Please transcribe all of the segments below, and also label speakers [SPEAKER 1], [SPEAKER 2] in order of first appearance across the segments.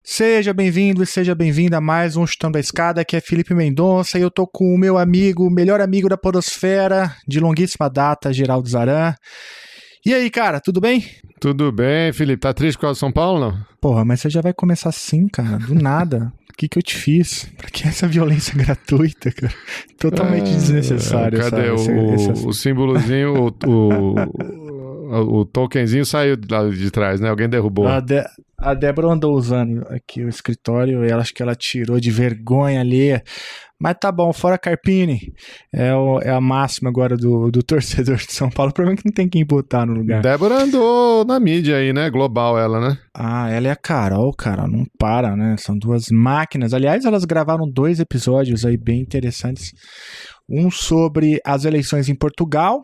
[SPEAKER 1] Seja bem-vindo e seja bem-vinda a mais um Chutando a Escada, aqui é Felipe Mendonça e eu tô com o meu amigo, o melhor amigo da podosfera, de longuíssima data, Geraldo Zaran. E aí, cara, tudo bem?
[SPEAKER 2] Tudo bem, Felipe. Tá triste por causa de São Paulo, não?
[SPEAKER 1] Porra, mas você já vai começar assim, cara, do nada. O que eu te fiz? Pra que essa violência gratuita, cara? Totalmente desnecessária.
[SPEAKER 2] Cadê o símbolozinho, o tokenzinho saiu lá de trás, né? Alguém derrubou.
[SPEAKER 1] A Débora andou usando aqui o escritório e acho que ela tirou de vergonha alheia. Mas tá bom, fora Carpini. É a máxima agora do torcedor de São Paulo. O problema é que não tem quem botar no lugar.
[SPEAKER 2] Débora andou na mídia aí, né? Global ela, né?
[SPEAKER 1] Ah, ela é a Carol, cara. Não para, né? São duas máquinas. Aliás, elas gravaram 2 episódios aí bem interessantes. Um sobre as eleições em Portugal.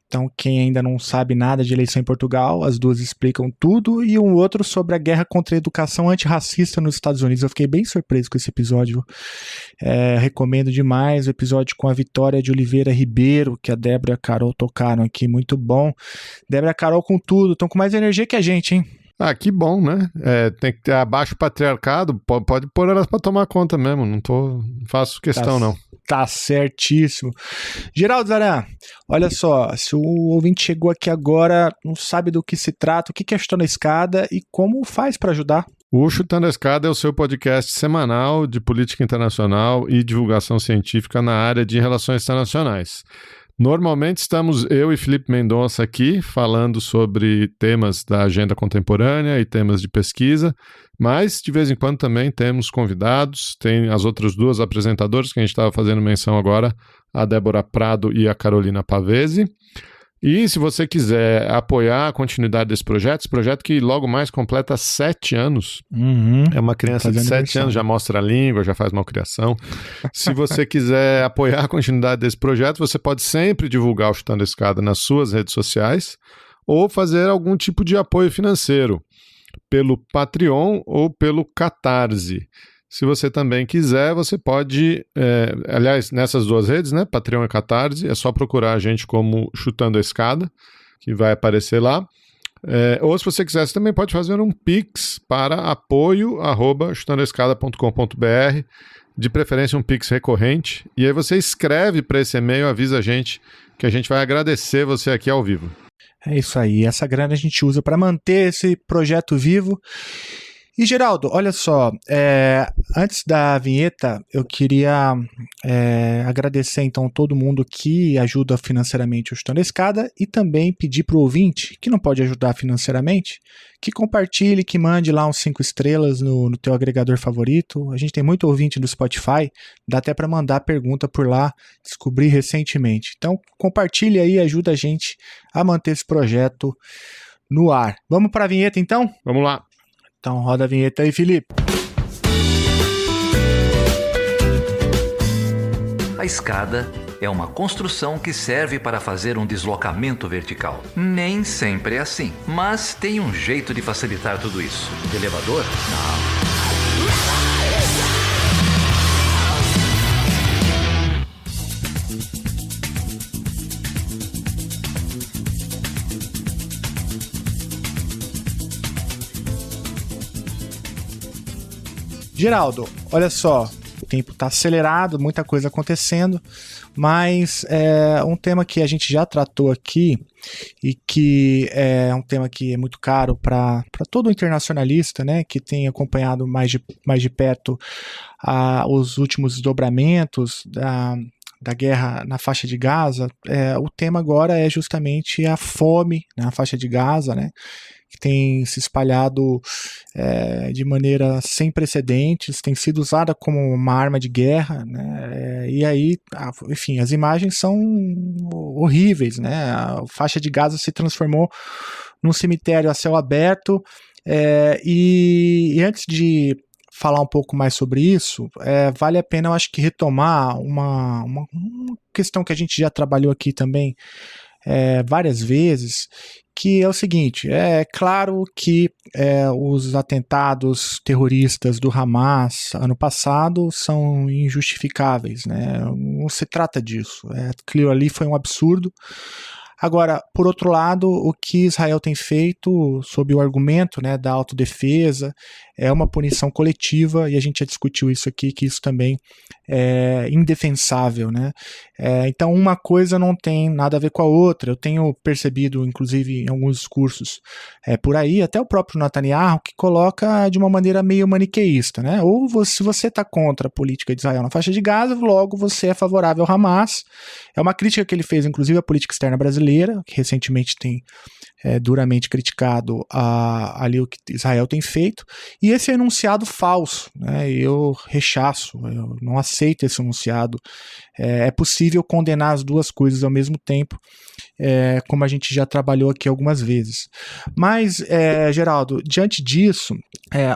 [SPEAKER 1] Então, quem ainda não sabe nada de eleição em Portugal, as duas explicam tudo. E um outro sobre a guerra contra a educação antirracista nos Estados Unidos. Eu fiquei bem surpreso com esse episódio. Recomendo demais o episódio com a Vitória de Oliveira Ribeiro, que a Débora e a Carol tocaram aqui. Muito bom. Débora e a Carol com tudo. Estão com mais energia que a gente, hein?
[SPEAKER 2] Ah, que bom, né? Tem que ter abaixo o patriarcado, pode pôr elas pra tomar conta mesmo, não faço questão não.
[SPEAKER 1] Tá certíssimo. Geraldo Zaran, olha só, se o ouvinte chegou aqui agora, não sabe do que se trata, o que é Chutando a Escada e como faz para ajudar?
[SPEAKER 2] O Chutando a Escada é o seu podcast semanal de política internacional e divulgação científica na área de relações internacionais. Normalmente estamos eu e Felipe Mendonça aqui falando sobre temas da agenda contemporânea e temas de pesquisa, mas de vez em quando também temos convidados, tem as outras 2 apresentadoras que a gente estava fazendo menção agora, a Débora Prado e a Carolina Pavese. E se você quiser apoiar a continuidade desse projeto, esse projeto que logo mais completa 7 anos, é uma criança de 7 anos, já mostra a língua, já faz malcriação. Se você quiser apoiar a continuidade desse projeto, você pode sempre divulgar o Chutando a Escada nas suas redes sociais ou fazer algum tipo de apoio financeiro pelo Patreon ou pelo Catarse. Se você também quiser, você pode, aliás, nessas 2 redes, né, Patreon e Catarse, é só procurar a gente como Chutando a Escada, que vai aparecer lá. Ou se você quiser, você também pode fazer um Pix para apoio@chutandoaescada.com.br, de preferência um Pix recorrente, e aí você escreve para esse e-mail, avisa a gente que a gente vai agradecer você aqui ao vivo.
[SPEAKER 1] É isso aí, essa grana a gente usa para manter esse projeto vivo. E Geraldo, olha só, antes da vinheta, eu queria agradecer então todo mundo que ajuda financeiramente o Chutando a Escada e também pedir para o ouvinte, que não pode ajudar financeiramente, que compartilhe, que mande lá uns 5 estrelas no teu agregador favorito. A gente tem muito ouvinte do Spotify, dá até para mandar pergunta por lá, descobri recentemente. Então compartilhe aí, ajuda a gente a manter esse projeto no ar. Vamos para a vinheta então?
[SPEAKER 2] Vamos lá.
[SPEAKER 1] Então roda a vinheta aí, Felipe.
[SPEAKER 3] A escada é uma construção que serve para fazer um deslocamento vertical. Nem sempre é assim, mas tem um jeito de facilitar tudo isso. De elevador? Não.
[SPEAKER 1] Geraldo, olha só, o tempo está acelerado, muita coisa acontecendo, mas é um tema que a gente já tratou aqui e que é um tema que é muito caro para todo internacionalista, né, que tem acompanhado mais de perto os últimos desdobramentos da guerra na faixa de Gaza. O tema agora é justamente a fome na faixa de Gaza, né, que tem se espalhado de maneira sem precedentes, tem sido usada como uma arma de guerra, né? E aí, enfim, as imagens são horríveis, né? A faixa de Gaza se transformou num cemitério a céu aberto, e antes de falar um pouco mais sobre isso, vale a pena, eu acho que retomar uma questão que a gente já trabalhou aqui também várias vezes, que é o seguinte: é claro que os atentados terroristas do Hamas ano passado são injustificáveis, né? Não se trata disso, aquilo ali foi um absurdo. Agora, por outro lado, o que Israel tem feito sob o argumento, né, da autodefesa é uma punição coletiva, e a gente já discutiu isso aqui, que isso também é indefensável, né? Então uma coisa não tem nada a ver com a outra. Eu tenho percebido, inclusive em alguns discursos por aí, até o próprio Netanyahu, que coloca de uma maneira meio maniqueísta, né? Ou se você está contra a política de Israel na faixa de Gaza, logo você é favorável ao Hamas. É uma crítica que ele fez, inclusive, à política externa brasileira, que recentemente tem duramente criticado ali o que Israel tem feito, e esse é enunciado falso, né? Eu rechaço, eu não aceito esse enunciado. É possível condenar as duas coisas ao mesmo tempo, como a gente já trabalhou aqui algumas vezes. Mas, Geraldo, diante disso,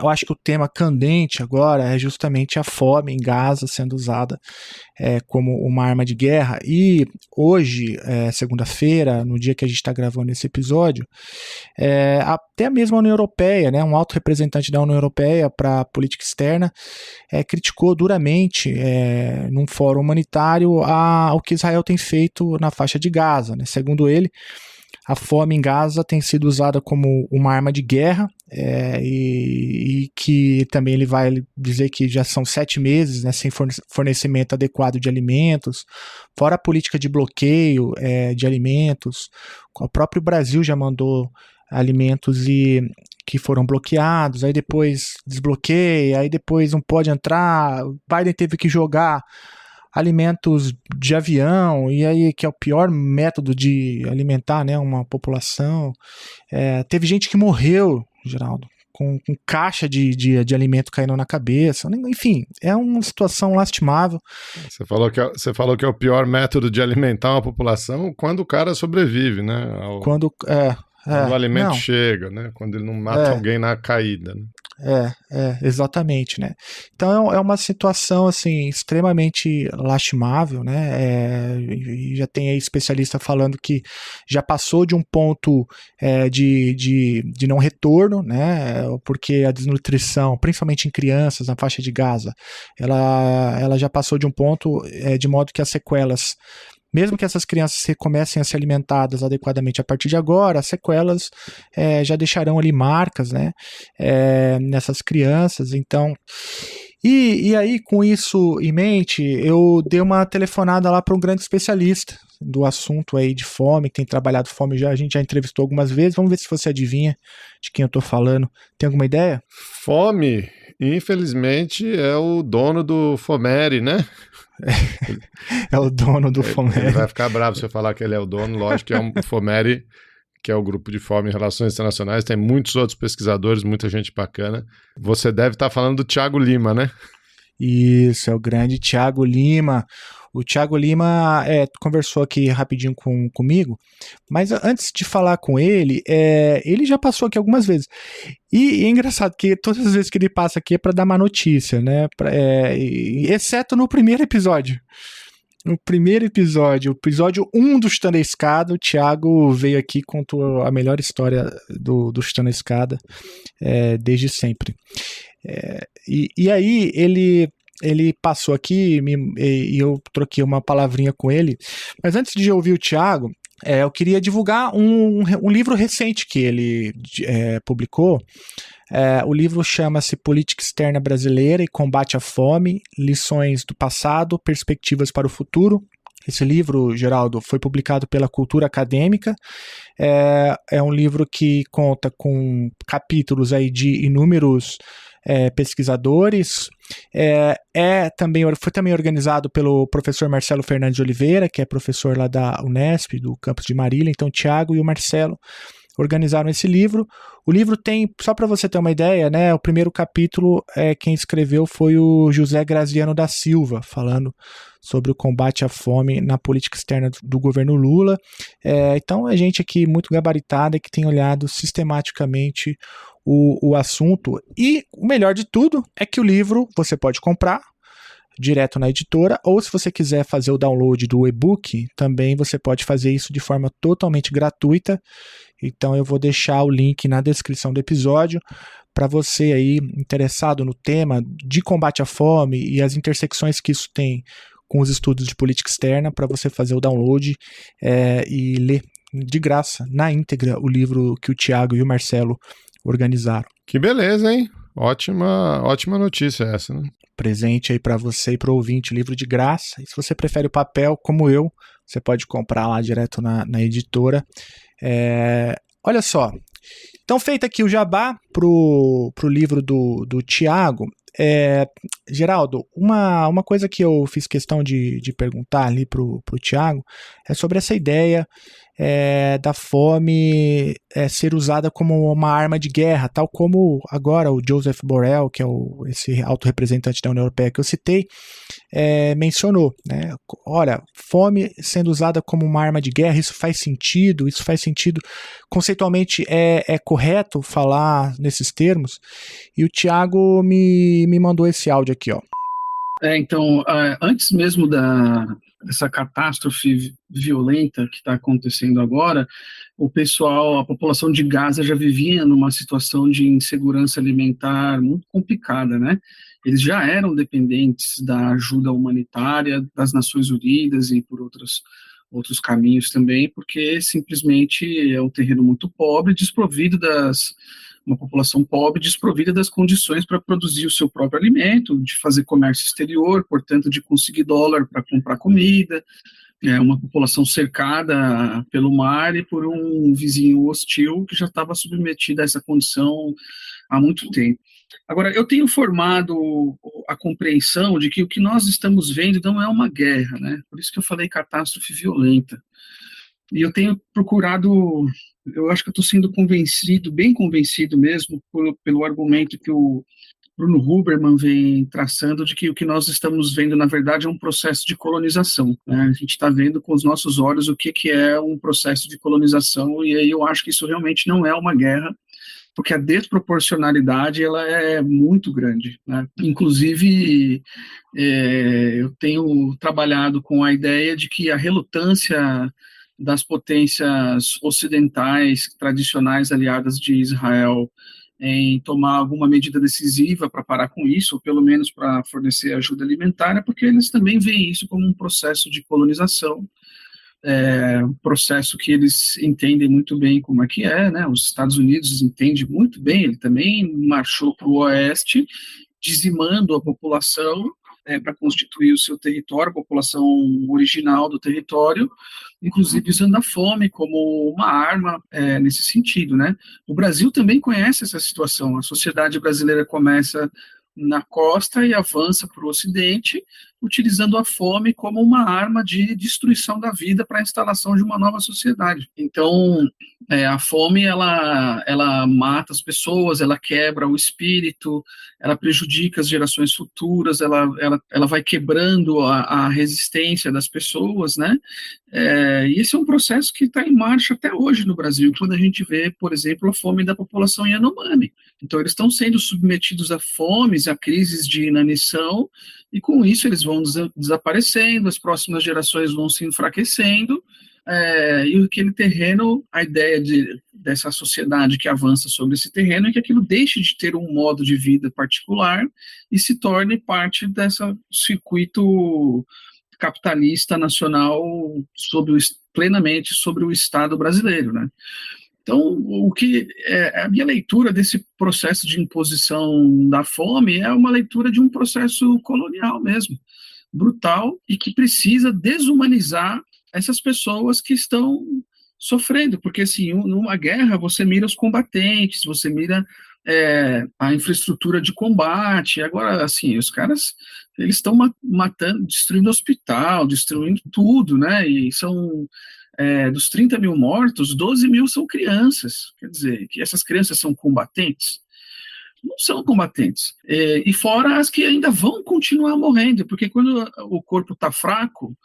[SPEAKER 1] eu acho que o tema candente agora é justamente a fome em Gaza sendo usada como uma arma de guerra. E hoje, segunda-feira, no dia que a gente está gravando esse episódio, até mesmo a União Europeia, né, um alto representante da União Europeia para a política externa, criticou duramente, num fórum humanitário, o que Israel tem feito na faixa de Gaza, né? Segundo ele, a fome em Gaza tem sido usada como uma arma de guerra, e que também ele vai dizer que já são 7 meses, né, sem fornecimento adequado de alimentos, fora a política de bloqueio de alimentos. O próprio Brasil já mandou alimentos que foram bloqueados, aí depois desbloqueia, aí depois não pode entrar. Biden teve que jogar alimentos de avião, e aí que é o pior método de alimentar, né, uma população. Teve gente que morreu, Geraldo, com caixa de alimento caindo na cabeça. Enfim, é uma situação lastimável.
[SPEAKER 2] Você falou que é o pior método de alimentar uma população quando o cara sobrevive, né? Quando o alimento chega, né? Quando ele não mata alguém na caída, né?
[SPEAKER 1] Exatamente, né? Então é uma situação assim extremamente lastimável, né? E já tem aí especialista falando que já passou de um ponto de não retorno, né? Porque a desnutrição, principalmente em crianças na faixa de Gaza, ela já passou de um ponto de modo que as sequelas, mesmo que essas crianças comecem a ser alimentadas adequadamente a partir de agora, as sequelas já deixarão ali marcas, né, nessas crianças. Então, e aí, com isso em mente, eu dei uma telefonada lá para um grande especialista do assunto aí de fome, que tem trabalhado fome a gente já entrevistou algumas vezes. Vamos ver se você adivinha de quem eu estou falando. Tem alguma ideia?
[SPEAKER 2] Fome, infelizmente, é o dono do Fomeri, né?
[SPEAKER 1] É o dono do Fomeri.
[SPEAKER 2] Ele vai ficar bravo se eu falar que ele é o dono. Lógico que é o Fomeri, que é o grupo de fome em relações internacionais. Tem muitos outros pesquisadores, muita gente bacana. Você deve estar falando do Thiago Lima, né?
[SPEAKER 1] Isso, é o grande Thiago Lima. O Thiago Lima conversou aqui rapidinho comigo, mas antes de falar com ele, ele já passou aqui algumas vezes. E é engraçado que todas as vezes que ele passa aqui é para dar má notícia, né? Exceto no primeiro episódio. No primeiro episódio, o episódio 1 do Chutando a Escada, o Thiago veio aqui e contou a melhor história do Chutando a Escada desde sempre. E aí ele passou aqui e eu troquei uma palavrinha com ele. Mas antes de ouvir o Thiago, eu queria divulgar um livro recente que ele publicou. O livro chama-se Política Externa Brasileira e Combate à Fome, Lições do Passado, Perspectivas para o Futuro. Esse livro, Geraldo, foi publicado pela Cultura Acadêmica. É um livro que conta com capítulos aí de inúmeros pesquisadores. Foi também organizado pelo professor Marcelo Fernandes de Oliveira, que é professor lá da Unesp, do campus de Marília. Então, o Thiago e o Marcelo organizaram esse livro. O livro tem, só para você ter uma ideia, né, o primeiro capítulo, quem escreveu foi o José Graziano da Silva, falando sobre o combate à fome na política externa do governo Lula. Então, é gente aqui muito gabaritada que tem olhado sistematicamente o assunto. E o melhor de tudo é que o livro você pode comprar direto na editora, ou se você quiser fazer o download do e-book, também você pode fazer isso de forma totalmente gratuita. Então eu vou deixar o link na descrição do episódio para você aí interessado no tema de combate à fome e as intersecções que isso tem com os estudos de política externa, para você fazer o download e ler de graça, na íntegra, o livro que o Thiago e o Marcelo organizaram.
[SPEAKER 2] Que beleza, hein? Ótima notícia essa, né?
[SPEAKER 1] Presente aí para você e para o ouvinte, livro de graça. E se você prefere o papel, como eu, você pode comprar lá direto na editora. Olha só. Então, feito aqui o jabá pro livro do Tiago, Geraldo, uma coisa que eu fiz questão de perguntar ali pro Tiago é sobre essa ideia da fome ser usada como uma arma de guerra, tal como agora o Joseph Borrell, que é esse alto representante da União Europeia que eu citei, mencionou, né? Olha, fome sendo usada como uma arma de guerra, isso faz sentido, conceitualmente é correto falar nesses termos? E o Tiago me mandou esse áudio aqui, ó.
[SPEAKER 4] Então, antes mesmo dessa catástrofe violenta que está acontecendo agora, a população de Gaza já vivia numa situação de insegurança alimentar muito complicada, né? Eles já eram dependentes da ajuda humanitária das Nações Unidas e por outros caminhos também, porque simplesmente é um terreno muito pobre, uma população pobre, desprovida das condições para produzir o seu próprio alimento, de fazer comércio exterior, portanto, de conseguir dólar para comprar comida. É uma população cercada pelo mar e por um vizinho hostil que já estava submetido a essa condição há muito tempo. Agora, eu tenho formado a compreensão de que o que nós estamos vendo não é uma guerra, né? Por isso que eu falei catástrofe violenta. E eu tenho procurado, eu acho que eu estou sendo bem convencido mesmo, pelo argumento que o Bruno Huberman vem traçando de que o que nós estamos vendo, na verdade, é um processo de colonização, né? A gente está vendo com os nossos olhos o que é um processo de colonização, e aí eu acho que isso realmente não é uma guerra, porque a desproporcionalidade ela é muito grande, né? Inclusive, eu tenho trabalhado com a ideia de que a relutância das potências ocidentais, tradicionais aliadas de Israel, em tomar alguma medida decisiva para parar com isso, ou pelo menos para fornecer ajuda alimentar, é porque eles também veem isso como um processo de colonização, um processo que eles entendem muito bem como é que é, né? Os Estados Unidos entendem muito bem, ele também marchou para o oeste, dizimando a população, para constituir o seu território, a população original do território, inclusive usando a fome como uma arma nesse sentido, né? O Brasil também conhece essa situação. A sociedade brasileira começa na costa e avança para o ocidente, utilizando a fome como uma arma de destruição da vida para a instalação de uma nova sociedade. Então, a fome, ela mata as pessoas, ela quebra o espírito, ela prejudica as gerações futuras, ela vai quebrando a resistência das pessoas, né? E esse é um processo que está em marcha até hoje no Brasil, quando a gente vê, por exemplo, a fome da população Yanomami. Então, eles estão sendo submetidos a fomes, a crises de inanição, e com isso eles vão desaparecendo, as próximas gerações vão se enfraquecendo, e aquele terreno, a ideia dessa sociedade que avança sobre esse terreno é que aquilo deixe de ter um modo de vida particular e se torne parte desse circuito capitalista nacional plenamente sobre o Estado brasileiro, né? Então, a minha leitura desse processo de imposição da fome é uma leitura de um processo colonial mesmo, brutal, e que precisa desumanizar essas pessoas que estão sofrendo, porque assim, numa guerra você mira os combatentes, você mira a infraestrutura de combate. Agora, assim, os caras, eles estão matando, destruindo hospital, destruindo tudo, né? E são dos 30 mil mortos, 12 mil são crianças. Quer dizer, que essas crianças são combatentes? Não são combatentes. E fora as que ainda vão continuar morrendo, porque quando o corpo está fraco,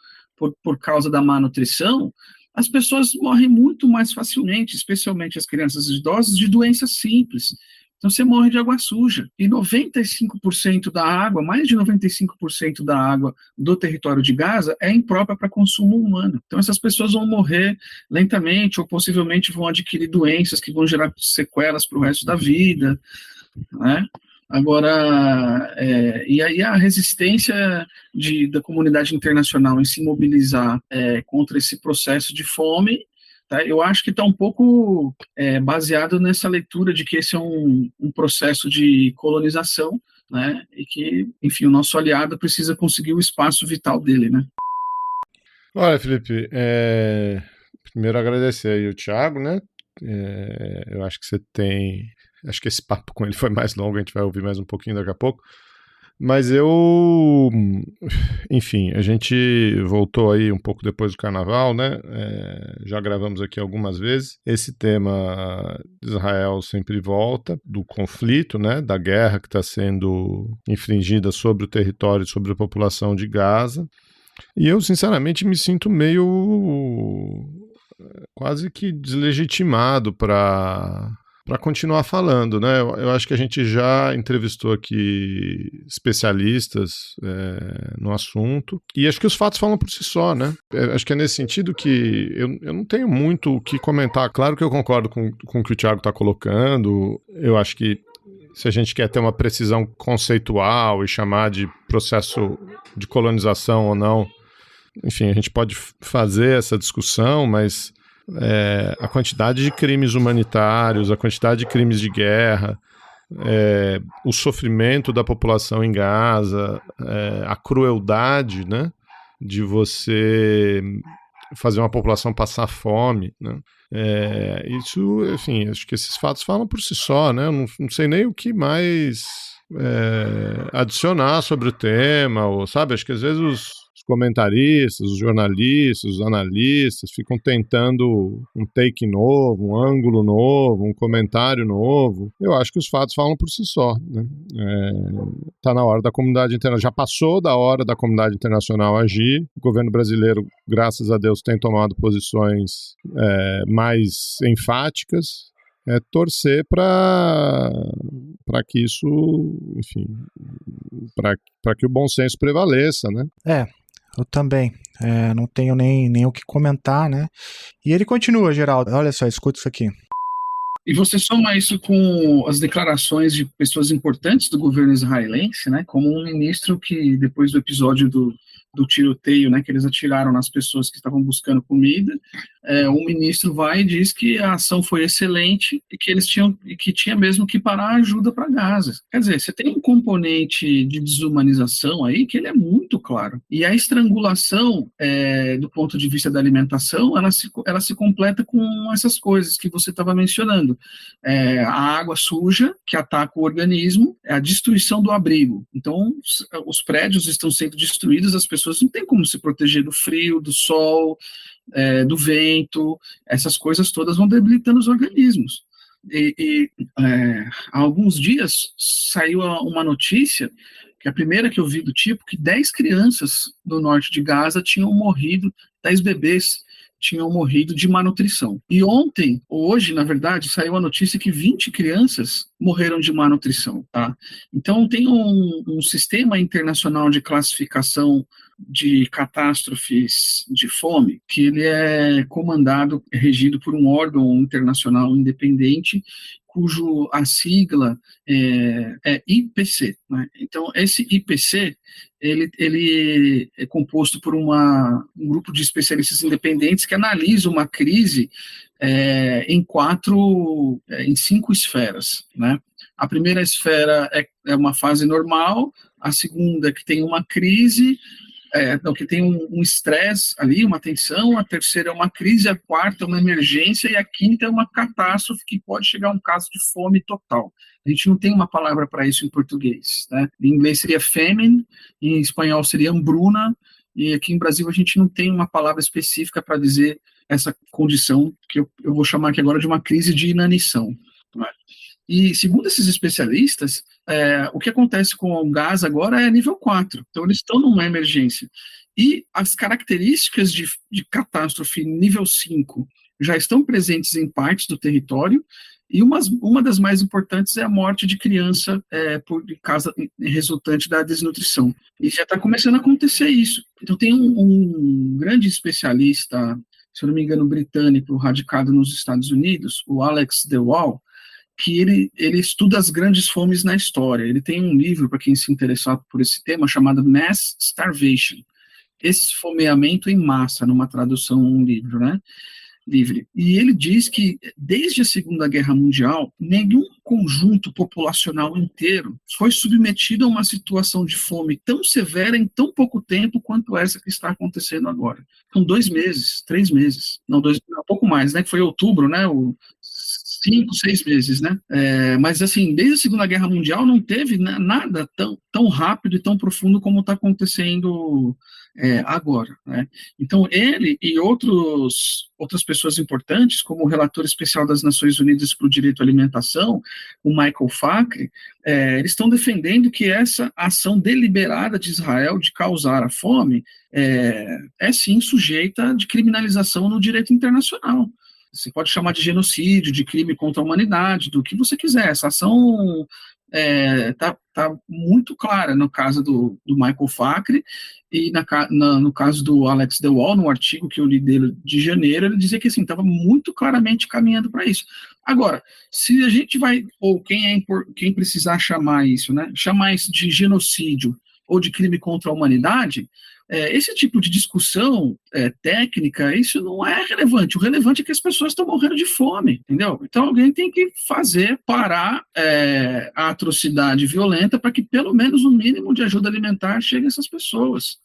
[SPEAKER 4] por causa da má nutrição, as pessoas morrem muito mais facilmente, especialmente as crianças e idosos, de doenças simples. Então você morre de água suja. E 95% da água, mais de 95% da água do território de Gaza é imprópria para consumo humano. Então essas pessoas vão morrer lentamente ou possivelmente vão adquirir doenças que vão gerar sequelas para o resto da vida, né? Agora, e aí a resistência da comunidade internacional em se mobilizar contra esse processo de fome Tá? Eu acho que está um pouco baseado nessa leitura de que esse é um processo de colonização, né? E que, enfim, o nosso aliado precisa conseguir o espaço vital dele, né?
[SPEAKER 2] Olha, Felipe, primeiro agradecer aí o Thiago, né? Eu acho que você tem... Acho que esse papo com ele foi mais longo, a gente vai ouvir mais um pouquinho daqui a pouco. Mas enfim, a gente voltou aí um pouco depois do Carnaval, né? Já gravamos aqui algumas vezes. Esse tema de Israel sempre volta, do conflito, né? Da guerra que está sendo infligida sobre o território, sobre a população de Gaza. E eu, sinceramente, me sinto meio quase que deslegitimado para continuar falando, né? Eu acho que a gente já entrevistou aqui especialistas no assunto, e acho que os fatos falam por si só, né? Acho que é nesse sentido que eu não tenho muito o que comentar. Claro que eu concordo com o que o Thiago está colocando. Eu acho que se a gente quer ter uma precisão conceitual e chamar de processo de colonização ou não, enfim, a gente pode fazer essa discussão, mas a quantidade de crimes humanitários, a quantidade de crimes de guerra, o sofrimento da população em Gaza, a crueldade, né, de você fazer uma população passar fome, né? Isso, enfim, acho que esses fatos falam por si só, né? Eu não sei nem o que mais adicionar sobre o tema, ou, sabe? Acho que às vezes os comentaristas, os jornalistas, os analistas ficam tentando um take novo, um ângulo novo, um comentário novo. Eu acho que os fatos falam por si só, né? Tá na hora da comunidade internacional, já passou da hora da comunidade internacional agir. O governo brasileiro, graças a Deus, tem tomado posições mais enfáticas. Torcer para que isso, enfim, para que o bom senso prevaleça, né?
[SPEAKER 1] Eu também. Não tenho nem o que comentar, né? E ele continua, Geraldo. Olha só, escuta isso aqui.
[SPEAKER 4] E você soma isso com as declarações de pessoas importantes do governo israelense, né? Como um ministro que, depois do episódio do tiroteio, né, que eles atiraram nas pessoas que estavam buscando comida, o ministro vai e diz que a ação foi excelente e que tinha mesmo que parar a ajuda para Gaza. Quer dizer, você tem um componente de desumanização aí que ele é muito claro. E a estrangulação, do ponto de vista da alimentação, ela se completa com essas coisas que você estava mencionando. A água suja que ataca o organismo, a destruição do abrigo. Então, os prédios estão sendo destruídos, as pessoas não têm como se proteger do frio, do sol, do vento, essas coisas todas vão debilitando os organismos. Há alguns dias saiu uma notícia, que é a primeira que eu vi do tipo, que 10 crianças do norte de Gaza tinham morrido, 10 bebês tinham morrido de malnutrição. E hoje, na verdade, saiu a notícia que 20 crianças morreram de malnutrição, tá? Então, tem um sistema internacional de classificação de catástrofes de fome, que ele é regido por um órgão internacional independente, cujo a sigla é IPC, né? Então, esse IPC, ele é composto por um grupo de especialistas independentes que analisa uma crise em 5 esferas, né? A primeira esfera é uma fase normal, a segunda que tem uma crise, que tem um estresse ali, uma tensão, a terceira é uma crise, a quarta é uma emergência e a quinta é uma catástrofe que pode chegar a um caso de fome total. A gente não tem uma palavra para isso em português, né? Em inglês seria famine, em espanhol seria hambruna, e aqui em Brasil a gente não tem uma palavra específica para dizer essa condição, que eu vou chamar aqui agora de uma crise de inanição. Né? E, segundo esses especialistas, o que acontece com o gás agora é nível 4. Então, eles estão numa emergência. E as características de catástrofe nível 5 já estão presentes em partes do território, e uma das mais importantes é a morte de criança por causa resultante da desnutrição. E já está começando a acontecer isso. Então, tem um grande especialista, se eu não me engano, britânico, radicado nos Estados Unidos, o Alex DeWall, que ele estuda as grandes fomes na história. Ele tem um livro, para quem se interessar por esse tema, chamado Mass Starvation, Esfomeamento em Massa, numa tradução, um livro, né? livre. E ele diz que, desde a Segunda Guerra Mundial, nenhum conjunto populacional inteiro foi submetido a uma situação de fome tão severa em tão pouco tempo quanto essa que está acontecendo agora. São 2 meses, 3 meses, não, um pouco mais, né? Que foi outubro, né? 5, 6 meses, né? Mas, assim, desde a Segunda Guerra Mundial não teve nada tão rápido e tão profundo como está acontecendo agora, né? Então, ele e outras pessoas importantes, como o relator especial das Nações Unidas para o Direito à Alimentação, o Michael Fakhri, eles estão defendendo que essa ação deliberada de Israel de causar a fome é sim sujeita de criminalização no direito internacional. Você pode chamar de genocídio, de crime contra a humanidade, do que você quiser. Essa ação tá muito clara no caso do Michael Fakhri e no caso do Alex de Waal, no artigo que eu li dele de janeiro, ele dizia que assim, estava muito claramente caminhando para isso. Agora, se a gente vai, ou quem precisar chamar isso, né, chamar isso de genocídio ou de crime contra a humanidade, esse tipo de discussão técnica, isso não é relevante. O relevante é que as pessoas estão morrendo de fome, entendeu? Então alguém tem que parar a atrocidade violenta para que pelo menos o mínimo de ajuda alimentar chegue a essas pessoas.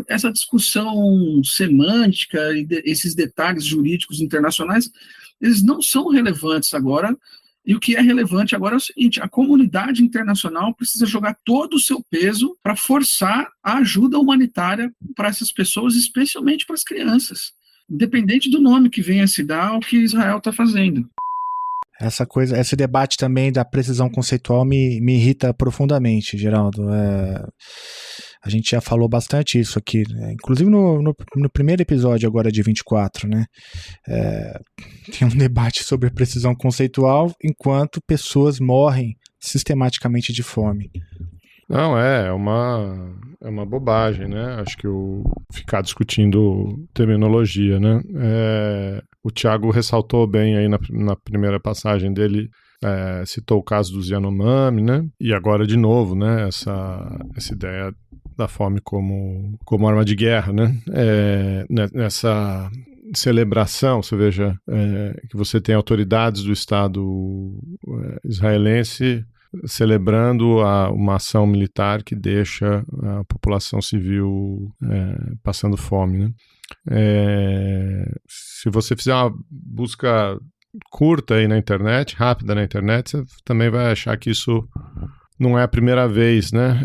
[SPEAKER 4] Essa discussão semântica e esses detalhes jurídicos internacionais, eles não são relevantes agora. E o que é relevante agora é o seguinte: a comunidade internacional precisa jogar todo o seu peso para forçar a ajuda humanitária para essas pessoas, especialmente para as crianças, independente do nome que venha a se dar ao que Israel está fazendo.
[SPEAKER 1] Esse debate também da precisão conceitual me irrita profundamente, Geraldo. A gente já falou bastante isso aqui, né? Inclusive no primeiro episódio agora de 24, né? Tem um debate sobre a precisão conceitual enquanto pessoas morrem sistematicamente de fome.
[SPEAKER 2] Não, é uma bobagem, né? Acho que ficar discutindo terminologia, né? O Thiago ressaltou bem aí na primeira passagem dele, citou o caso dos Yanomami, né? E agora de novo, né? Essa ideia da fome como arma de guerra, né? Nessa celebração, você veja que você tem autoridades do Estado israelense celebrando uma ação militar que deixa a população civil passando fome, né? Se você fizer uma busca curta aí na internet, rápida na internet, você também vai achar que isso não é a primeira vez, né?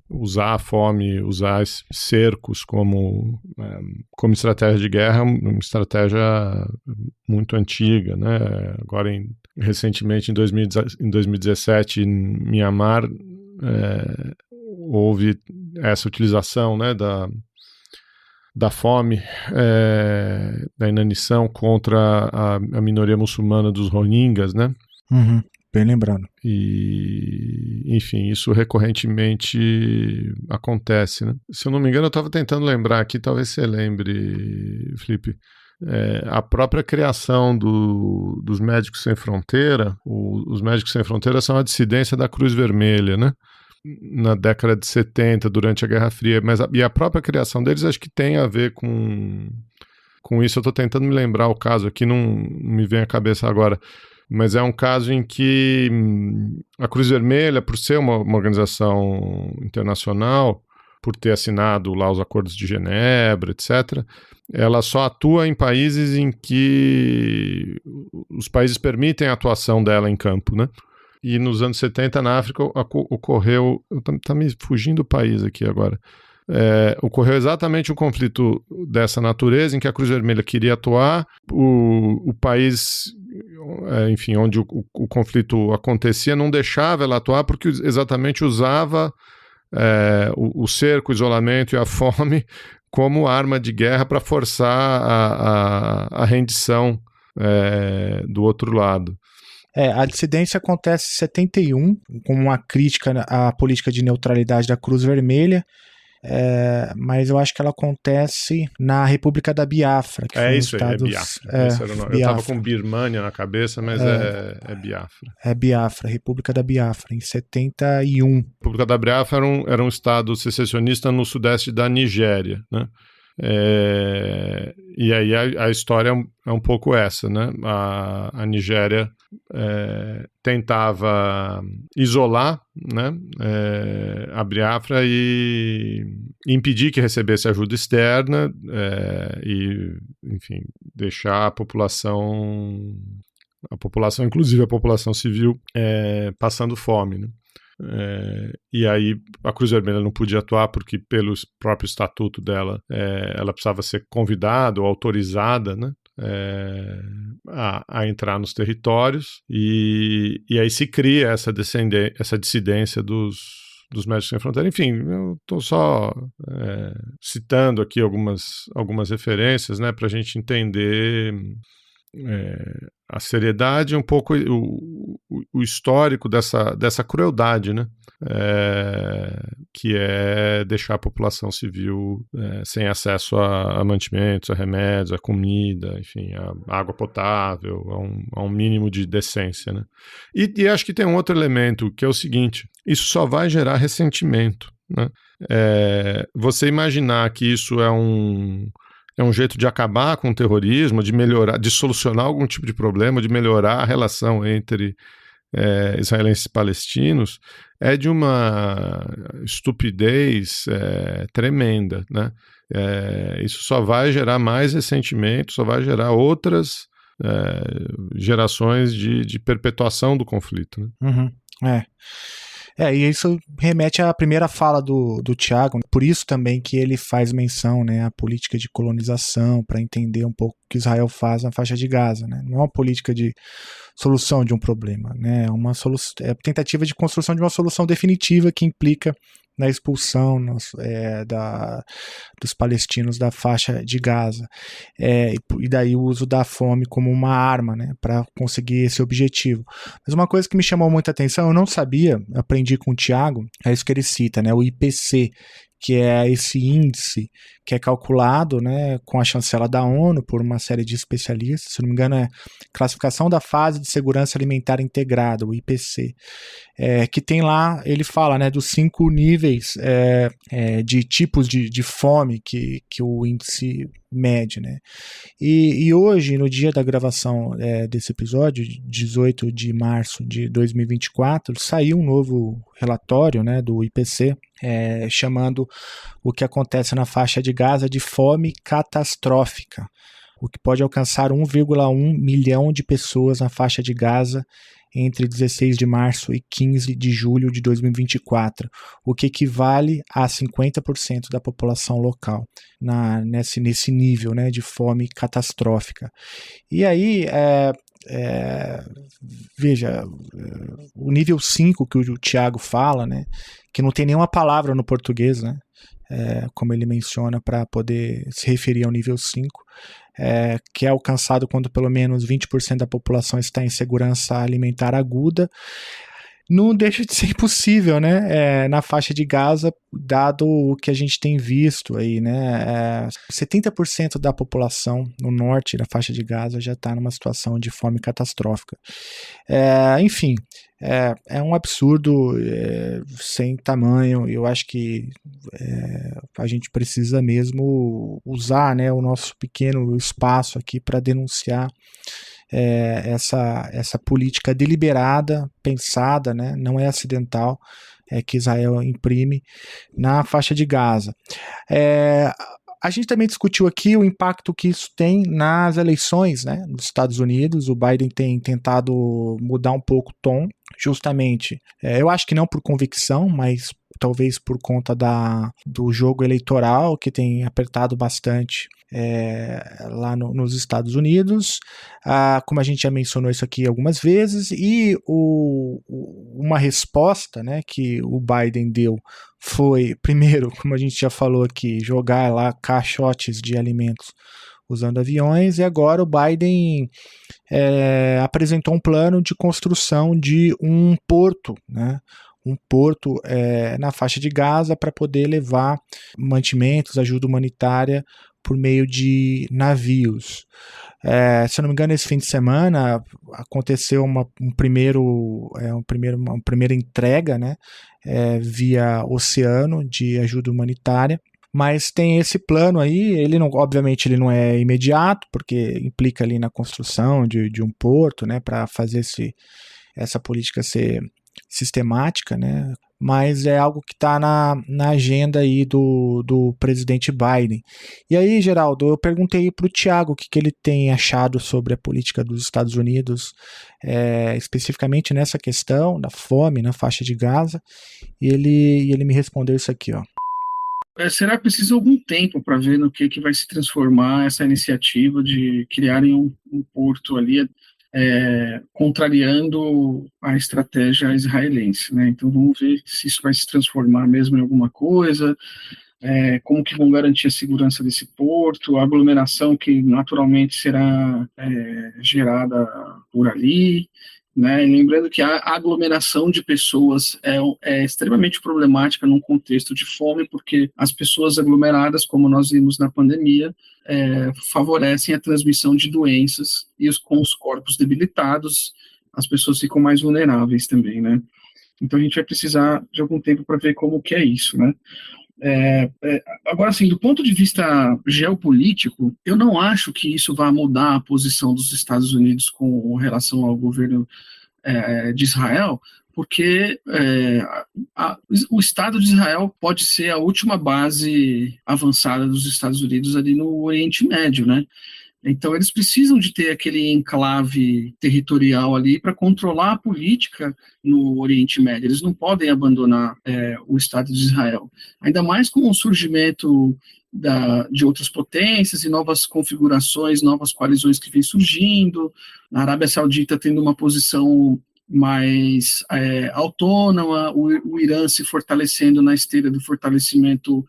[SPEAKER 2] Usar a fome, usar cercos como estratégia de guerra, uma estratégia muito antiga, né? Agora, recentemente, em 2017, em Mianmar, houve essa utilização, né, da fome, da inanição contra a minoria muçulmana dos Rohingyas, né?
[SPEAKER 1] Uhum. Bem lembrado.
[SPEAKER 2] E, enfim, isso recorrentemente acontece, né? Se eu não me engano, eu estava tentando lembrar aqui, talvez você lembre, Felipe, a própria criação dos Médicos Sem Fronteira. Os Médicos Sem Fronteira são a dissidência da Cruz Vermelha, né? Na década de 70, durante a Guerra Fria. E a própria criação deles acho que tem a ver com isso. Eu estou tentando me lembrar o caso aqui, não me vem à cabeça agora. Mas é um caso em que a Cruz Vermelha, por ser uma organização internacional, por ter assinado lá os acordos de Genebra, etc., ela só atua em países em que os países permitem a atuação dela em campo, né? E nos anos 70, na África, ocorreu... Está me fugindo o país aqui agora. Ocorreu exatamente um conflito dessa natureza, em que a Cruz Vermelha queria atuar, o país... enfim, onde o conflito acontecia, não deixava ela atuar porque exatamente usava o cerco, o isolamento e a fome como arma de guerra para forçar a rendição do outro lado.
[SPEAKER 1] A dissidência acontece em 71, como uma crítica à política de neutralidade da Cruz Vermelha, mas eu acho que ela acontece na República da Biafra. Que
[SPEAKER 2] isso aí, Biafra. Esse era o nome. Eu estava com Birmania na cabeça, mas é Biafra.
[SPEAKER 1] É Biafra, República da Biafra, em 71.
[SPEAKER 2] A República da Biafra era um estado secessionista no sudeste da Nigéria, né? E aí a história é um pouco essa, né? A Nigéria tentava isolar, né, a Biafra e impedir que recebesse ajuda externa e, enfim, deixar a população, inclusive a população civil, passando fome, né? E aí a Cruz Vermelha não podia atuar porque, pelo próprio estatuto dela, ela precisava ser convidada ou autorizada, né, a entrar nos territórios, e aí se cria essa dissidência dos Médicos Sem Fronteira. Enfim, eu estou só citando aqui algumas referências, né, para a gente entender a seriedade, um pouco o histórico dessa crueldade, né? Que é deixar a população civil sem acesso a mantimentos, a remédios, a comida, enfim, a água potável, a um mínimo de decência, né? E acho que tem um outro elemento, que é o seguinte: isso só vai gerar ressentimento, né? Você imaginar que isso é um jeito de acabar com o terrorismo, de melhorar, de solucionar algum tipo de problema, de melhorar a relação entre israelenses e palestinos, é de uma estupidez tremenda, né? Isso só vai gerar mais ressentimento, só vai gerar outras gerações de perpetuação do conflito, né?
[SPEAKER 1] Uhum. E isso remete à primeira fala do Tiago, por isso também que ele faz menção, né, à política de colonização, para entender um pouco o que Israel faz na faixa de Gaza, né? Não é uma política de solução de um problema, né? É a tentativa de construção de uma solução definitiva que implica na expulsão dos palestinos da faixa de Gaza, e daí o uso da fome como uma arma, né, para conseguir esse objetivo. Mas uma coisa que me chamou muita atenção, eu não sabia, aprendi com o Tiago, é isso que ele cita, né, o IPC, que é esse índice que é calculado, né, com a chancela da ONU por uma série de especialistas, se não me engano é Classificação da Fase de Segurança Alimentar Integrada, o IPC, que tem lá, ele fala, né, dos 5 níveis de tipos de fome que o índice mede, né? E hoje, no dia da gravação desse episódio, 18 de março de 2024, saiu um novo relatório, né, do IPC, chamando o que acontece na faixa de Gaza de fome catastrófica, o que pode alcançar 1,1 milhão de pessoas na faixa de Gaza entre 16 de março e 15 de julho de 2024, o que equivale a 50% da população local nesse nível, né, de fome catastrófica. E aí, veja, o nível 5 que o Tiago fala, né, que não tem nenhuma palavra no português, né, como ele menciona para poder se referir ao nível 5, que é alcançado quando pelo menos 20% da população está em segurança alimentar aguda, não deixa de ser impossível, né, na faixa de Gaza, dado o que a gente tem visto aí, né, 70% da população no norte da faixa de Gaza já está numa situação de fome catastrófica. Enfim, é um absurdo sem tamanho. Eu acho que a gente precisa mesmo usar, né, o nosso pequeno espaço aqui para denunciar essa política deliberada, pensada, né, não é acidental, que Israel imprime na faixa de Gaza. A gente também discutiu aqui o impacto que isso tem nas eleições, né, nos Estados Unidos. O Biden tem tentado mudar um pouco o tom, justamente, eu acho que não por convicção, mas talvez por conta do jogo eleitoral, que tem apertado bastante lá nos Estados Unidos, como a gente já mencionou isso aqui algumas vezes, e uma resposta, né, que o Biden deu foi, primeiro, como a gente já falou aqui, jogar lá caixotes de alimentos usando aviões, e agora o Biden apresentou um plano de construção de um porto, né, na faixa de Gaza para poder levar mantimentos, ajuda humanitária por meio de navios. Se eu não me engano, esse fim de semana aconteceu uma primeira entrega, né, via oceano de ajuda humanitária. Mas tem esse plano aí, obviamente ele não é imediato, porque implica ali na construção de um porto, né, para fazer essa política ser sistemática, né, mas é algo que está na agenda aí do presidente Biden. E aí, Geraldo, eu perguntei para o Thiago o que ele tem achado sobre a política dos Estados Unidos, especificamente nessa questão da fome na faixa de Gaza, e ele me respondeu isso aqui, ó.
[SPEAKER 4] Será preciso algum tempo para ver no que vai se transformar essa iniciativa de criarem um porto ali, contrariando a estratégia israelense, né? Então vamos ver se isso vai se transformar mesmo em alguma coisa, como que vão garantir a segurança desse porto, a aglomeração que naturalmente será gerada por ali, né? E lembrando que a aglomeração de pessoas é extremamente problemática num contexto de fome, porque as pessoas aglomeradas, como nós vimos na pandemia, favorecem a transmissão de doenças, e com os corpos debilitados, as pessoas ficam mais vulneráveis também, né? Então a gente vai precisar de algum tempo para ver como que é isso, né? Agora, assim, do ponto de vista geopolítico, eu não acho que isso vá mudar a posição dos Estados Unidos com relação ao governo de Israel, porque o Estado de Israel pode ser a última base avançada dos Estados Unidos ali no Oriente Médio, né? Então, eles precisam de ter aquele enclave territorial ali para controlar a política no Oriente Médio. Eles não podem abandonar o Estado de Israel. Ainda mais com o surgimento de outras potências e novas configurações, novas coalizões que vêm surgindo. A Arábia Saudita tendo uma posição mais autônoma, o Irã se fortalecendo na esteira do fortalecimento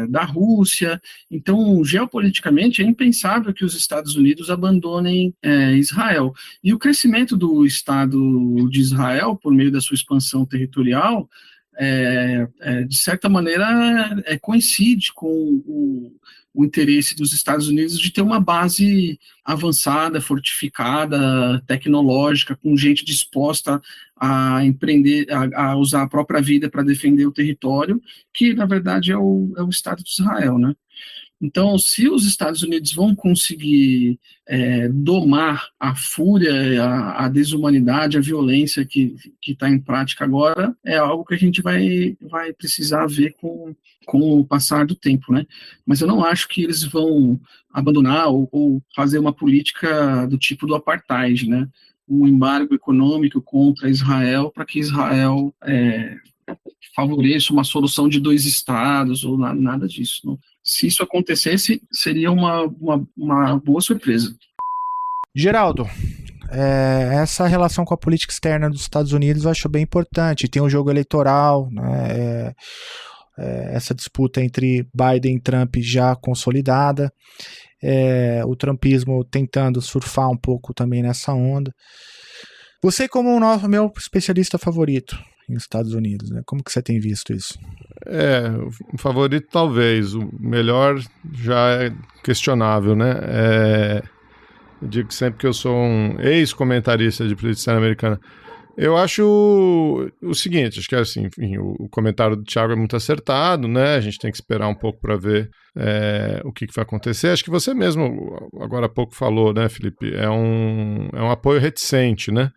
[SPEAKER 4] da Rússia. Então, geopoliticamente, é impensável que os Estados Unidos abandonem Israel. E o crescimento do Estado de Israel, por meio da sua expansão territorial, de certa maneira, coincide com o interesse dos Estados Unidos de ter uma base avançada, fortificada, tecnológica, com gente disposta a empreender, a usar a própria vida para defender o território, que, na verdade, é o Estado de Israel, né? Então, se os Estados Unidos vão conseguir domar a fúria, a desumanidade, a violência que está em prática agora, é algo que a gente vai precisar ver com o passar do tempo, né? Mas eu não acho que eles vão abandonar ou fazer uma política do tipo do apartheid, né? Um embargo econômico contra Israel para que Israel favoreça uma solução de 2 estados ou nada disso. Não. Se isso acontecesse, seria uma boa surpresa.
[SPEAKER 1] Geraldo, essa relação com a política externa dos Estados Unidos eu acho bem importante. Tem um jogo eleitoral, né, essa disputa entre Biden e Trump já consolidada, o trumpismo tentando surfar um pouco também nessa onda. Você, como o meu especialista favorito nos Estados Unidos, né? Como que você tem visto isso?
[SPEAKER 2] O favorito talvez, o melhor já é questionável, né? Eu digo sempre que eu sou um ex-comentarista de política externa americana. Eu acho o seguinte, acho que assim, enfim, o comentário do Thiago é muito acertado, né? A gente tem que esperar um pouco para ver o que vai acontecer. Acho que você mesmo agora há pouco falou, né, Felipe? É um apoio reticente, né?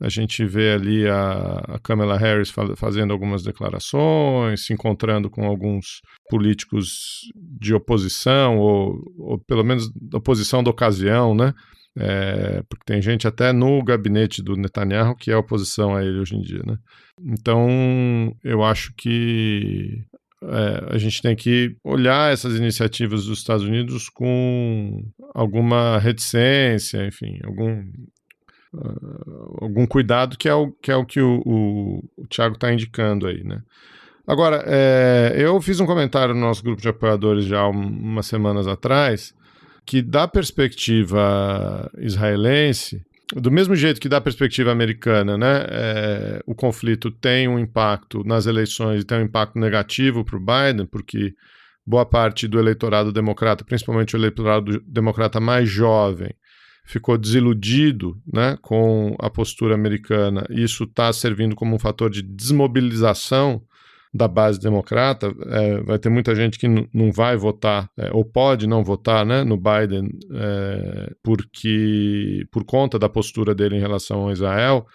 [SPEAKER 2] A gente vê ali a Kamala Harris fazendo algumas declarações, se encontrando com alguns políticos de oposição, ou pelo menos da oposição da ocasião, né? Porque tem gente até no gabinete do Netanyahu que é oposição a ele hoje em dia, né? Então, eu acho que a gente tem que olhar essas iniciativas dos Estados Unidos com alguma reticência, enfim, algum cuidado, que é o que o Thiago está indicando aí, né? Agora, eu fiz um comentário no nosso grupo de apoiadores já umas semanas atrás, que da perspectiva israelense, do mesmo jeito que da perspectiva americana, né, o conflito tem um impacto nas eleições e tem um impacto negativo para o Biden, porque boa parte do eleitorado democrata, principalmente o eleitorado democrata mais jovem, ficou desiludido, né, com a postura americana, e isso está servindo como um fator de desmobilização da base democrata, vai ter muita gente que não vai votar, ou pode não votar, né, no Biden, por conta da postura dele em relação a Israel.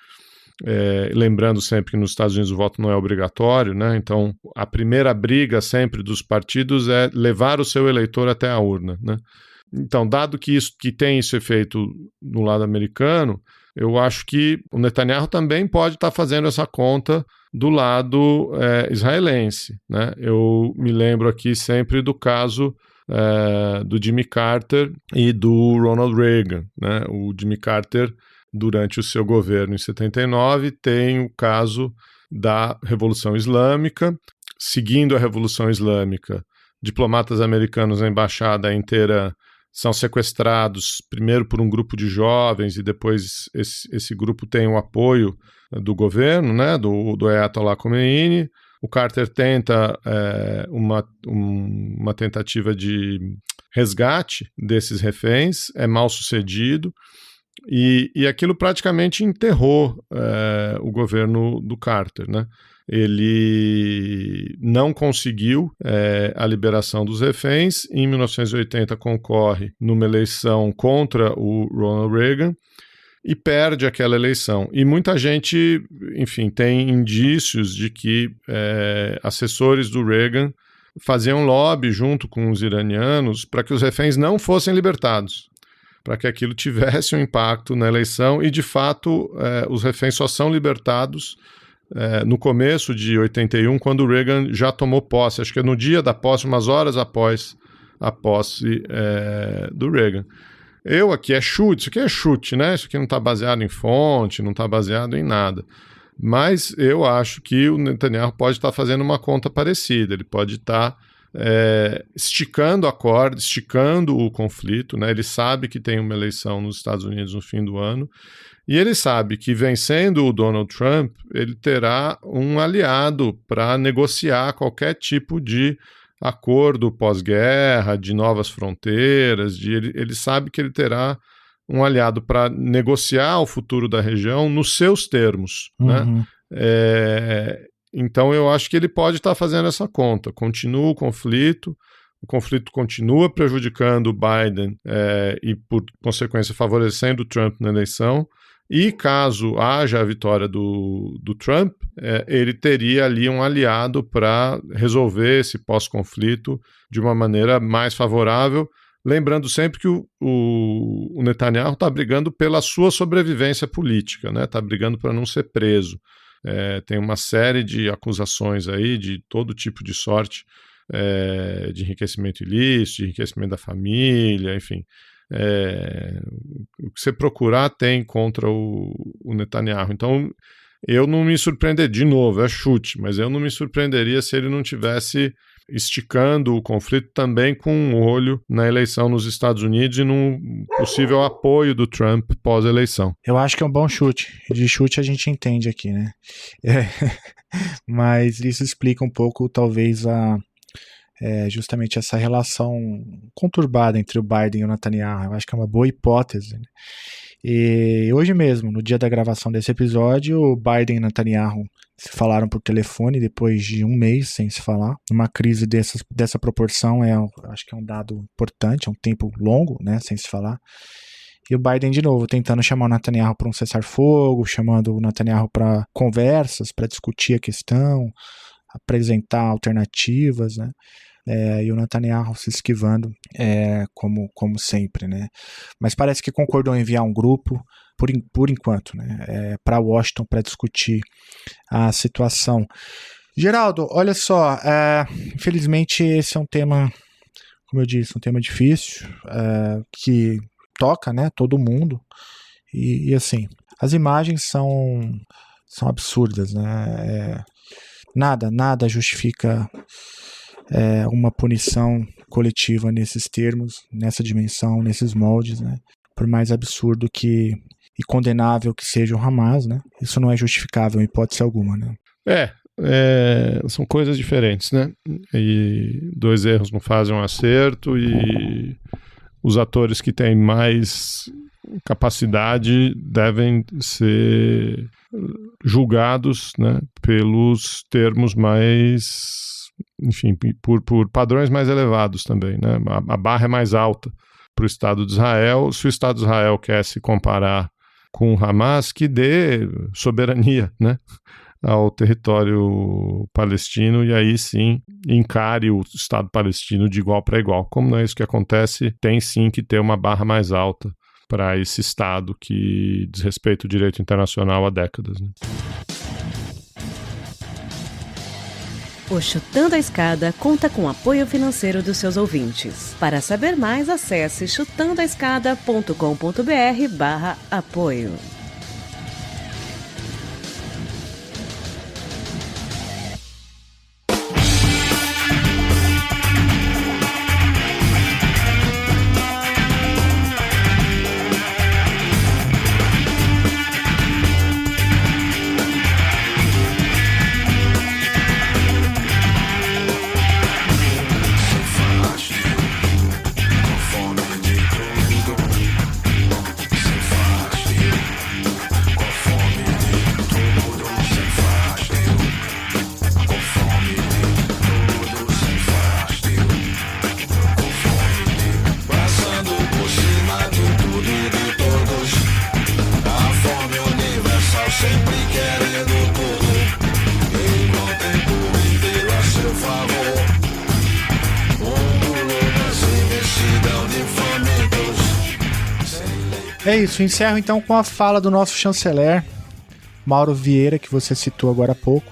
[SPEAKER 2] Lembrando sempre que nos Estados Unidos o voto não é obrigatório, né? Então a primeira briga sempre dos partidos é levar o seu eleitor até a urna, né? Então, dado que tem esse efeito no lado americano, eu acho que o Netanyahu também pode estar fazendo essa conta do lado israelense, né? Eu me lembro aqui sempre do caso do Jimmy Carter e do Ronald Reagan, né? O Jimmy Carter, durante o seu governo em 79, tem o caso da Revolução Islâmica. Seguindo a Revolução Islâmica, diplomatas americanos na embaixada inteira são sequestrados, primeiro por um grupo de jovens, e depois esse grupo tem o apoio do governo, né, do Ayatollah Khomeini. O Carter tenta uma tentativa de resgate desses reféns, é mal sucedido, e aquilo praticamente enterrou o governo do Carter, né? Ele não conseguiu a liberação dos reféns. Em 1980 concorre numa eleição contra o Ronald Reagan e perde aquela eleição. E muita gente, enfim, tem indícios de que assessores do Reagan faziam lobby junto com os iranianos para que os reféns não fossem libertados, para que aquilo tivesse um impacto na eleição. E, de fato, os reféns só são libertados no começo de 81, quando o Reagan já tomou posse, acho que é no dia da posse, umas horas após a posse do Reagan. Isso aqui é chute, né? Isso aqui não está baseado em fonte, não está baseado em nada. Mas eu acho que o Netanyahu pode estar fazendo uma conta parecida, ele pode estar esticando a corda, esticando o conflito, né? Ele sabe que tem uma eleição nos Estados Unidos no fim do ano, e ele sabe que, vencendo o Donald Trump, ele terá um aliado para negociar qualquer tipo de acordo pós-guerra, de novas fronteiras. Ele sabe que ele terá um aliado para negociar o futuro da região nos seus termos, né? Então eu acho que ele pode estar fazendo essa conta. Continua o conflito continua prejudicando o Biden e, por consequência, favorecendo o Trump na eleição. E caso haja a vitória do Trump, ele teria ali um aliado para resolver esse pós-conflito de uma maneira mais favorável, lembrando sempre que o Netanyahu está brigando pela sua sobrevivência política, né? Está brigando para não ser preso. Tem uma série de acusações aí de todo tipo de sorte, de enriquecimento ilícito, de enriquecimento da família, enfim. O que você procurar tem contra o Netanyahu. Então eu não me surpreenderia, de novo, é chute, mas eu não me surpreenderia se ele não tivesse esticando o conflito também com um olho na eleição nos Estados Unidos e no possível apoio do Trump pós-eleição.
[SPEAKER 1] Eu acho que é um bom chute. De chute a gente entende aqui, né? Mas isso explica um pouco, talvez, justamente essa relação conturbada entre o Biden e o Netanyahu. Eu acho que é uma boa hipótese, né? E hoje mesmo, no dia da gravação desse episódio, o Biden e Netanyahu se falaram por telefone depois de um mês sem se falar. Uma crise dessa proporção acho que é um dado importante, é um tempo longo, né, sem se falar. E o Biden, de novo, tentando chamar o Netanyahu para um cessar-fogo, chamando o Netanyahu para conversas, para discutir a questão, apresentar alternativas, né? E o Netanyahu se esquivando, como sempre, né? Mas parece que concordou em enviar um grupo, por enquanto, né? Para Washington, para discutir a situação. Geraldo, olha só, infelizmente esse é um tema, como eu disse, um tema difícil, que toca, né, todo mundo, e assim, as imagens são absurdas, né? Nada justifica uma punição coletiva nesses termos, nessa dimensão, nesses moldes, né? Por mais absurdo e condenável que seja o Hamas, né? Isso não é justificável em hipótese alguma, né?
[SPEAKER 2] São coisas diferentes, né? E dois erros não fazem um acerto, e os atores que têm mais capacidade devem ser julgados, né, pelos termos mais, enfim, por padrões mais elevados também, né? A barra é mais alta para o Estado de Israel. Se o Estado de Israel quer se comparar com o Hamas, que dê soberania, né, ao território palestino, e aí sim encare o Estado palestino de igual para igual. Como não é isso que acontece, tem sim que ter uma barra mais alta para esse Estado que desrespeita o direito internacional há décadas, né?
[SPEAKER 5] O Chutando a Escada conta com apoio financeiro dos seus ouvintes. Para saber mais, acesse chutandoaescada.com.br/apoio.
[SPEAKER 1] É isso, encerro então com a fala do nosso chanceler, Mauro Vieira, que você citou agora há pouco,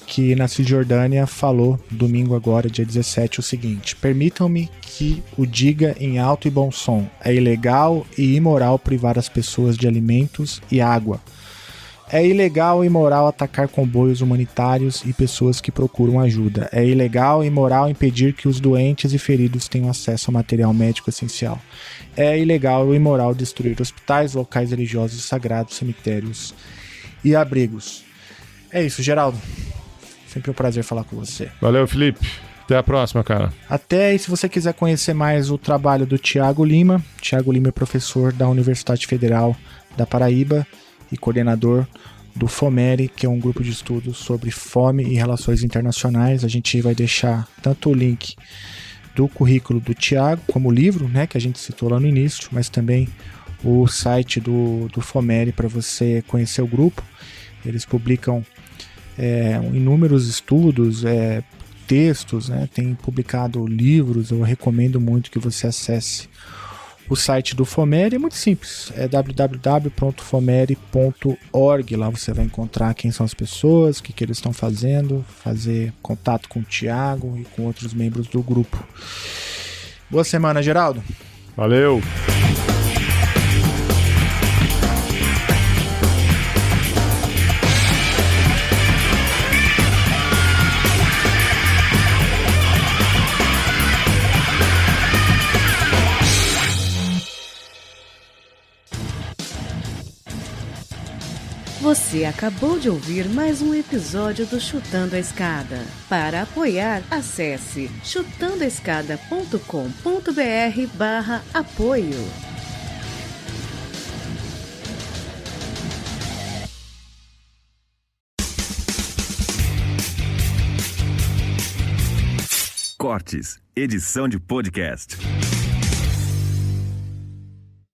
[SPEAKER 1] que na Cisjordânia falou domingo agora, dia 17, o seguinte: permitam-me que o diga em alto e bom som, é ilegal e imoral privar as pessoas de alimentos e água. É ilegal e imoral atacar comboios humanitários e pessoas que procuram ajuda. É ilegal e imoral impedir que os doentes e feridos tenham acesso ao material médico essencial. É ilegal e imoral destruir hospitais, locais religiosos sagrados, cemitérios e abrigos. É isso, Geraldo. Sempre um prazer falar com você.
[SPEAKER 2] Valeu, Felipe. Até a próxima, cara.
[SPEAKER 1] Até, e se você quiser conhecer mais o trabalho do Thiago Lima é professor da Universidade Federal da Paraíba e coordenador do FOMERE, que é um grupo de estudos sobre fome e relações internacionais. A gente vai deixar tanto o link do currículo do Thiago, como o livro, né, que a gente citou lá no início, mas também o site do FOMERE para você conhecer o grupo. Eles publicam inúmeros estudos, textos, né, tem publicado livros. Eu recomendo muito que você acesse o site do FOMERE. É muito simples, é www.fomere.org. Lá você vai encontrar quem são as pessoas, o que eles estão fazendo, fazer contato com o Thiago e com outros membros do grupo. Boa semana, Geraldo.
[SPEAKER 2] Valeu!
[SPEAKER 5] Você acabou de ouvir mais um episódio do Chutando a Escada. Para apoiar, acesse chutandoaescada.com.br/apoio.
[SPEAKER 6] Cortes, edição de podcast.